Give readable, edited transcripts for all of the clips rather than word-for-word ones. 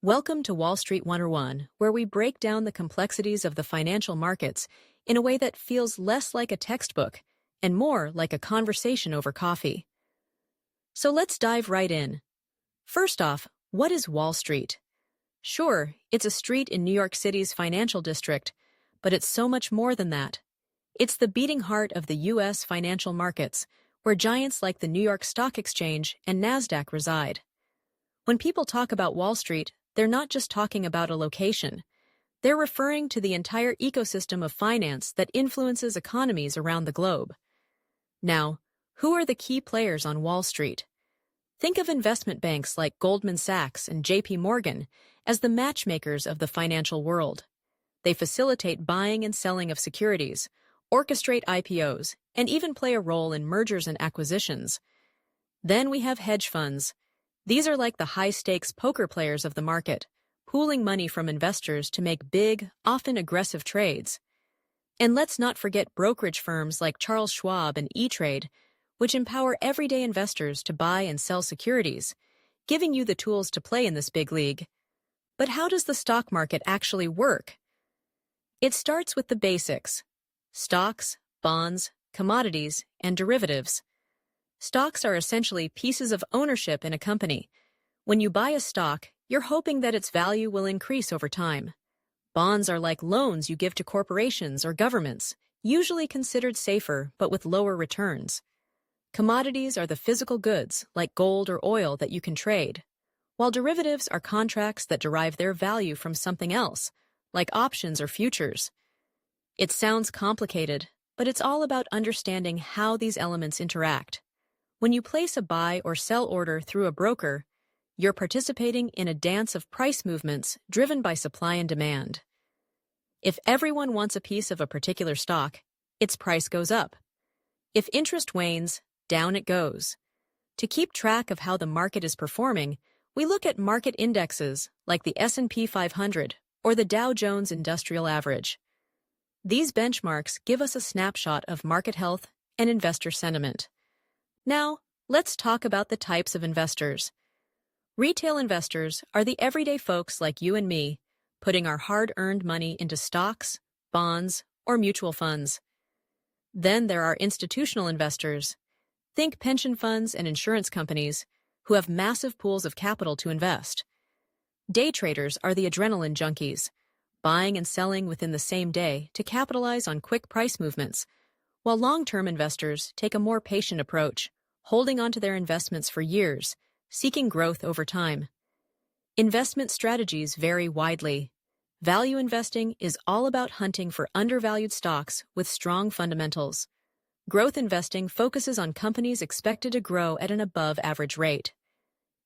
Welcome to Wall Street 101, where we break down the complexities of the financial markets in a way that feels less like a textbook and more like a conversation over coffee. So let's dive right in. First off, what is Wall Street? Sure, it's a street in New York City's financial district, but it's so much more than that. It's the beating heart of the U.S. financial markets, where giants like the New York Stock Exchange and NASDAQ reside. When people talk about Wall Street, they're not just talking about a location. They're referring to the entire ecosystem of finance that influences economies around the globe. Now, who are the key players on Wall Street? Think of investment banks like Goldman Sachs and JP Morgan as the matchmakers of the financial world. They facilitate buying and selling of securities, orchestrate IPOs, and even play a role in mergers and acquisitions. Then we have hedge funds. These are like the high-stakes poker players of the market, pooling money from investors to make big, often aggressive trades. And let's not forget brokerage firms like Charles Schwab and E-Trade, which empower everyday investors to buy and sell securities, giving you the tools to play in this big league. But how does the stock market actually work? It starts with the basics: stocks, bonds, commodities, and derivatives. Stocks are essentially pieces of ownership in a company. When you buy a stock, you're hoping that its value will increase over time. Bonds are like loans you give to corporations or governments, usually considered safer but with lower returns. Commodities are the physical goods, like gold or oil, that you can trade, while derivatives are contracts that derive their value from something else, like options or futures. It sounds complicated, but it's all about understanding how these elements interact. When you place a buy or sell order through a broker, you're participating in a dance of price movements driven by supply and demand. If everyone wants a piece of a particular stock, its price goes up. If interest wanes, down it goes. To keep track of how the market is performing, we look at market indexes like the S&P 500 or the Dow Jones Industrial Average. These benchmarks give us a snapshot of market health and investor sentiment. Now, let's talk about the types of investors. Retail investors are the everyday folks like you and me, putting our hard-earned money into stocks, bonds, or mutual funds. Then there are institutional investors. Think pension funds and insurance companies, who have massive pools of capital to invest. Day traders are the adrenaline junkies, buying and selling within the same day to capitalize on quick price movements, while long-term investors take a more patient approach, holding onto their investments for years, seeking growth over time. Investment strategies vary widely. Value investing is all about hunting for undervalued stocks with strong fundamentals. Growth investing focuses on companies expected to grow at an above-average rate.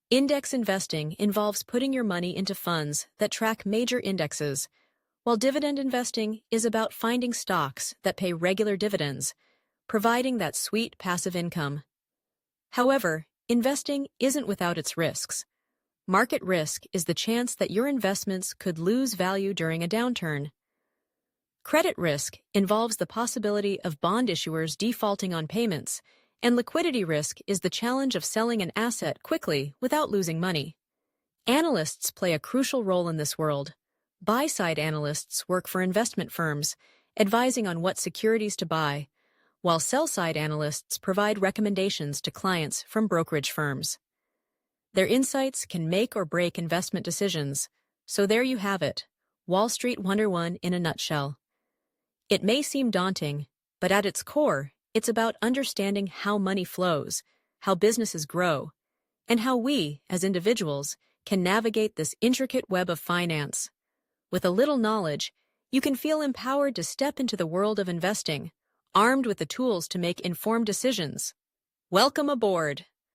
Index investing involves putting your money into funds that track major indexes, while dividend investing is about finding stocks that pay regular dividends, providing that sweet passive income. However, investing isn't without its risks. Market risk is the chance that your investments could lose value during a downturn. Credit risk involves the possibility of bond issuers defaulting on payments, and liquidity risk is the challenge of selling an asset quickly without losing money. Analysts play a crucial role in this world. Buy-side analysts work for investment firms, advising on what securities to buy, while sell-side analysts provide recommendations to clients from brokerage firms. Their insights can make or break investment decisions, so there you have it, Wall Street 101 in a nutshell. It may seem daunting, but at its core, it's about understanding how money flows, how businesses grow, and how we, as individuals, can navigate this intricate web of finance. With a little knowledge, you can feel empowered to step into the world of investing, armed with the tools to make informed decisions. Welcome aboard!